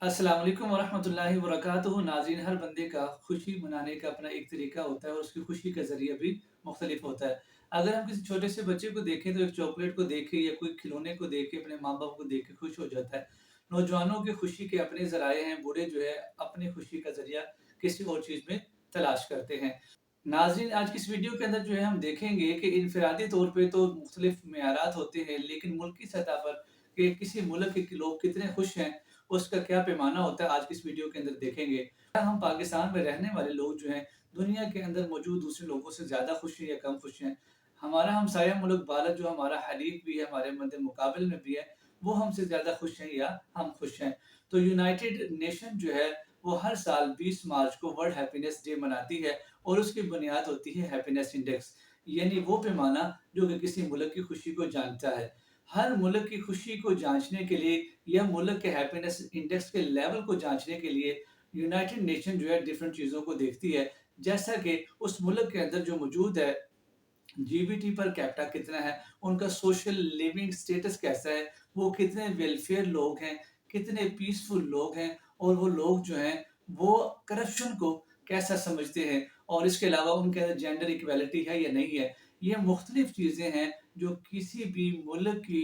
अस्सलाम वालेकुम वरहमतुल्लाहि वबरकातुहू। नाज़रीन, हर बंदे का खुशी मनाने का अपना एक तरीका होता है और उसकी खुशी का ज़रिया भी मुख्तलिफ होता है। अगर हम किसी छोटे से बच्चे को देखें तो एक चॉकलेट को देख के या कोई खिलौने को देख के अपने माँ-बाप को देख के खुश हो जाता है। नौजवानों की खुशी के अपने ज़राए हैं, बूढ़े जो है अपनी खुशी का ज़रिया किसी और चीज़ में तलाश करते हैं। नाज़रीन, आज की इस वीडियो के अंदर जो है हम देखेंगे कि इनफ़िरादी तौर पे तो मुख्तलिफ मेयारात होते हैं, लेकिन मुल्की सतह पर कि किसी मुल्क के लोग कितने खुश हैं, उसका क्या पैमाना होता है, आज की इस वीडियो के अंदर देखेंगे। क्या हम पाकिस्तान में रहने वाले लोग जो हैं, दुनिया के अंदर मौजूद दूसरे लोगों से ज़्यादा खुश हैं या कम खुश हैं? हमारा हमसाया मुल्क भारत जो हमारा हलीफ भी है, हमारे मद्दे मुकाबिल में भी है, वो हमसे ज़्यादा खुश हैं या हम खुश हैं? तो यूनाइटेड नेशन जो है, वो हर साल 20 मार्च को वर्ल्ड हैप्पीनेस डे मनाती है और उसकी बुनियाद होती है हैप्पीनेस इंडेक्स, यानी वो पैमाना जो कि किसी मुल्क की खुशी को जानता है। हर मुल्क की खुशी को जांचने के लिए या मुल्क के हैप्पीनेस इंडेक्स के लेवल को जांचने के लिए यूनाइटेड नेशन जो है डिफरेंट चीज़ों को देखती है। जैसा कि उस मुल्क के अंदर जो मौजूद है, जीबीटी पर कैपिटा कितना है, उनका सोशल लिविंग स्टेटस कैसा है, वो कितने वेलफेयर लोग हैं, कितने पीसफुल लोग हैं और वो लोग जो हैं वो करप्शन को कैसा समझते हैं और इसके अलावा उनके अंदर जेंडर इक्वालिटी है या नहीं है। ये मुख्तलिफ चीज़ें हैं जो किसी भी मुल्क की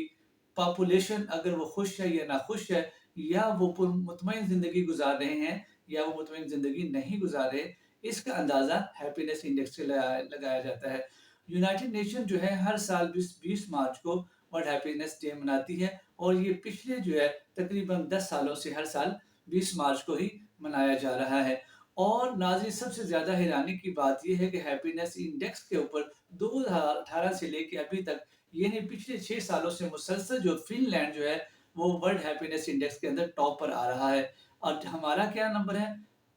पॉपुलेशन अगर वो खुश है या नाखुश है या वो मुतमईन ज़िंदगी गुज़ार रहे हैं या वो मुतमईन ज़िंदगी नहीं गुज़ार रहे, इसका अंदाज़ा हैप्पीनेस इंडेक्स से लगाया लगाया जाता है। यूनाइटेड नेशन जो है हर साल 20 मार्च को वर्ल्ड हैप्पीनेस डे मनाती है और ये पिछले जो है तकरीबन 10 सालों से हर साल 20 मार्च को ही मनाया जा रहा है। और नाज़रीन, सबसे ज़्यादा हैरानी की बात ये है कि हैप्पीनेस इंडेक्स के ऊपर 2018 से लेके अभी तक, यानी पिछले 6 सालों से मुसलसल जो फ़िनलैंड जो है वो वर्ल्ड हैप्पीनेस इंडेक्स के अंदर टॉप पर आ रहा है। और हमारा क्या नंबर है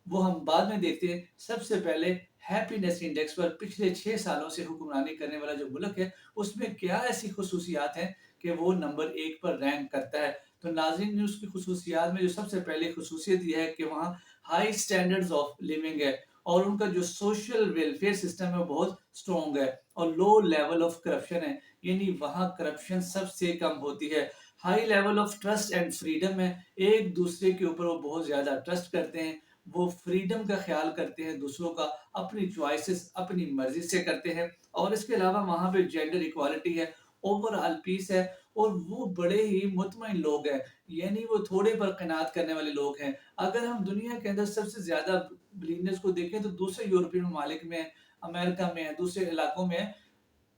वो हम बाद में देखते हैं। सबसे पहले हैप्पीनेस इंडेक्स पर पिछले 6 सालों से हुक्मरानी करने वाला जो मुल्क है, उसमें क्या ऐसी खसूसियात हैं कि वो नंबर 1 पर रैंक करता है। तो नाज़रीन, उसकी खसूसियात में जो सबसे पहली खसूसियत ये है कि वहाँ हाई स्टैंडर्ड्स ऑफ लिविंग है और उनका जो सोशल वेलफेयर सिस्टम है वो बहुत स्ट्रॉन्ग है और लो लेवल ऑफ करप्शन है, यानी वहाँ करप्शन सबसे कम होती है। High level of trust and freedom है, एक दूसरे के ऊपर वो बहुत ज़्यादा ट्रस्ट करते हैं, वो फ्रीडम का ख्याल करते हैं दूसरों का, अपनी चॉइसेस अपनी मर्जी से करते हैं और इसके अलावा वहाँ पे जेंडर इक्वालिटी है, ओवरऑल पीस है और वो बड़े ही मुतमईन लोग हैं, यानी वो थोड़े पर क़नाअत करने वाले लोग हैं। अगर हम दुनिया के अंदर सबसे ज़्यादा बिलियनियर्स को देखें तो दूसरे यूरोपियन ममालिक में है, अमेरिका में है, दूसरे इलाकों में है।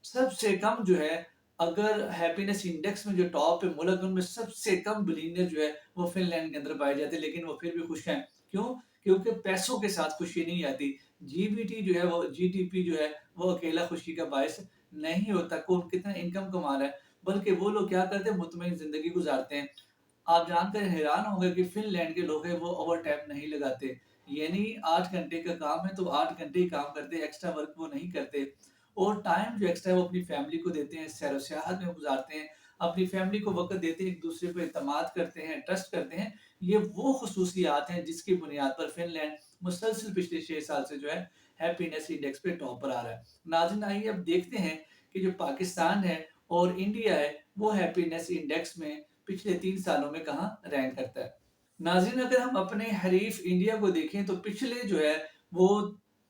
सबसे कम जो है, अगर हैप्पीनेस इंडेक्स में जो टॉप पे मुल्क है उनमें सबसे कम बिलियनियर जो है वो फिनलैंड के अंदर पाए जाते हैं, लेकिन वो फिर भी खुश हैं। क्यों? क्योंकि पैसों के साथ खुशी नहीं आती। जीबीटी जो है वो जीडीपी जो है वो अकेला खुशी का बायस नहीं होता, कौन कितना इनकम कमा रहा है, बल्कि वो लोग क्या करते हैं, मुतमईन ज़िंदगी गुज़ारते हैं। आप जानकर हैरान होंगे कि फ़िनलैंड के लोग हैं वो ओवरटाइम नहीं लगाते। यानी 8 घंटे का काम है तो 8 घंटे ही काम करते हैं, एक्स्ट्रा वर्क वो नहीं करते। और टाइम जो एक्स्ट्रा है वो अपनी फैमिली को देते हैं, सैर-ओ-सयाहत में गुज़ारते हैं, अपनी फैमिली को वक़्त देते हैं, एक-दूसरे पे एतमाद करते हैं, ट्रस्ट करते हैं। ये वो ख़ुसूसियात हैं जिसकी बुनियाद पर फ़िनलैंड मुसलसल पिछले 6 साल से जो है हैप्पीनेस इंडेक्स पे टॉप पर आ रहा है। नाज़रीन, आइए अब देखते हैं कि जो पाकिस्तान है और इंडिया है वो हैप्पीनेस इंडेक्स में पिछले 3 सालों में कहाँ रैंक करता है। नाज़रीन, अगर हम अपने हरीफ इंडिया को देखें तो पिछले जो है वो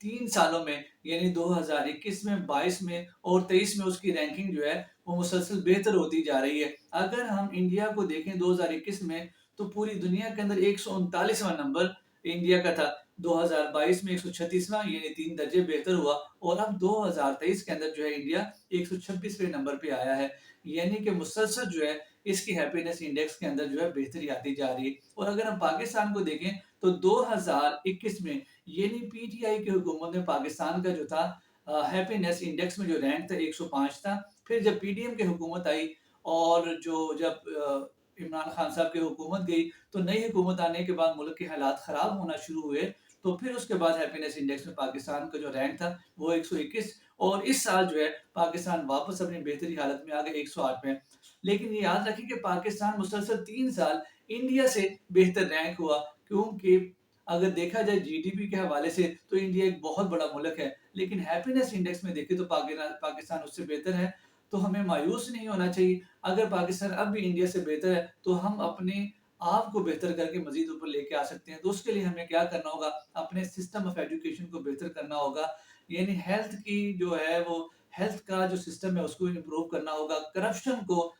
3 सालों में, यानी 2021 में, 22 में और 23 में उसकी रैंकिंग जो है वो मुसलसल बेहतर होती जा रही है। अगर हम इंडिया को देखें 2021 में तो पूरी दुनिया के अंदर 139वां नंबर इंडिया का था। 2022 में 136वां, यानी 3 दर्जे बेहतर हुआ और अब 2023 के अंदर जो है इंडिया 126वें नंबर पे आया है। यानी कि मुसलसल जो है इसकी हैप्पीनेस इंडेक्स के अंदर जो है बेहतरी आती जा रही है। और अगर हम पाकिस्तान को देखें तो 2021 में, यानी पीटीआई की हुकूमत में, पाकिस्तान का जो था हैप्पीनेस इंडेक्स में जो रैंक था 105 था। फिर जब पीडीएम की हुकूमत आई और जब इमरान खान साहब की हुकूमत गई तो नई हुकूमत आने के बाद मुल्क के हालात ख़राब होना शुरू हुए। तो फिर उसके बाद हैप्पीनेस इंडेक्स में पाकिस्तान का जो रैंक था वो 121 और इस साल जो है पाकिस्तान वापस अपनी बेहतरी हालत में आ गया 108 में। लेकिन ये याद रखें कि पाकिस्तान मुसलसल 3 साल इंडिया से बेहतर रैंक हुआ, क्योंकि अगर देखा जाए जीडीपी के हवाले से तो इंडिया एक बहुत बड़ा मुल्क है, लेकिन हैप्पीनेस इंडेक्स में देखें तो पाकिस्तान उससे बेहतर है। तो हमें मायूस नहीं होना चाहिए। अगर पाकिस्तान अब भी इंडिया से बेहतर है तो हम अपने आप को बेहतर करके मज़ीद ऊपर लेके आ सकते हैं। तो उसके लिए हमें क्या करना होगा, अपने सिस्टम ऑफ एजुकेशन को बेहतर करना होगा। यानी हेल्थ की जो है वो हेल्थ का जो सिस्टम है उसको इम्प्रूव करना होगा। करप्शन को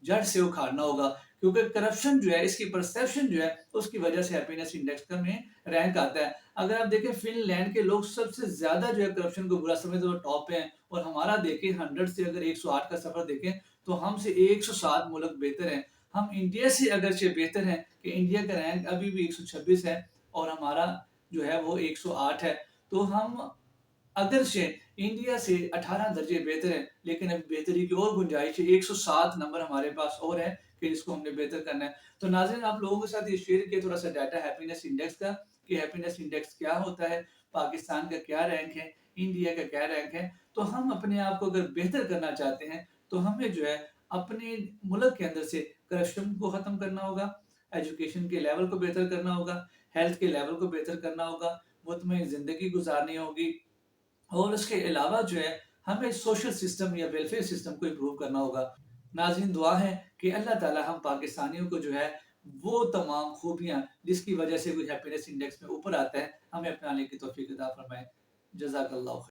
जड़ से उखाड़ना होगा, क्योंकि करप्शन जो है, इसकी परसेप्शन जो है, उसकी वजह से हैप्पीनेस इंडेक्स का में रैंक आता है। अगर आप देखें फिनलैंड के लोग सबसे ज़्यादा जो है करप्शन को बुरा समझते हैं, वो टॉप पे हैं, और हमारा देखें 100 से अगर 108 का सफ़र देखें तो हमसे 107 मुल्क बेहतर हैं। हम इंडिया से अगरचे बेहतर हैं कि इंडिया का रैंक अभी भी 126 है और हमारा जो है वो 108 है। तो हम अगरचे इंडिया से 18 दर्जे बेहतर है, लेकिन अभी बेहतरी की और गुंजाइश है। 107 नंबर हमारे पास और है कि जिसको हमने बेहतर करना है। तो नाज़रीन, आप लोगों के साथ ये शेयर किया थोड़ा सा डाटा हैप्पीनेस इंडेक्स का, कि हैप्पीनेस इंडेक्स क्या होता है, पाकिस्तान का क्या रैंक है, इंडिया का क्या रैंक है। तो हम अपने आप को अगर बेहतर करना चाहते हैं तो हमें जो है अपने मुल्क के अंदर से करप्शन को ख़त्म करना होगा, एजुकेशन के लेवल को बेहतर करना होगा, हेल्थ के लेवल को बेहतर करना होगा, मुतमईन ज़िंदगी गुज़ारनी होगी, और उसके अलावा जो है हमें सोशल सिस्टम या वेलफेयर सिस्टम को इम्प्रूव करना होगा। नाज़रीन, दुआ है कि अल्लाह ताला हम पाकिस्तानियों को जो है वो तमाम खूबियाँ जिसकी वजह से कोई हैप्पीनेस इंडेक्स में ऊपर आता है, हमें अपनाने की तौफीक अता फरमाए। जज़ाकल्लाह खैर।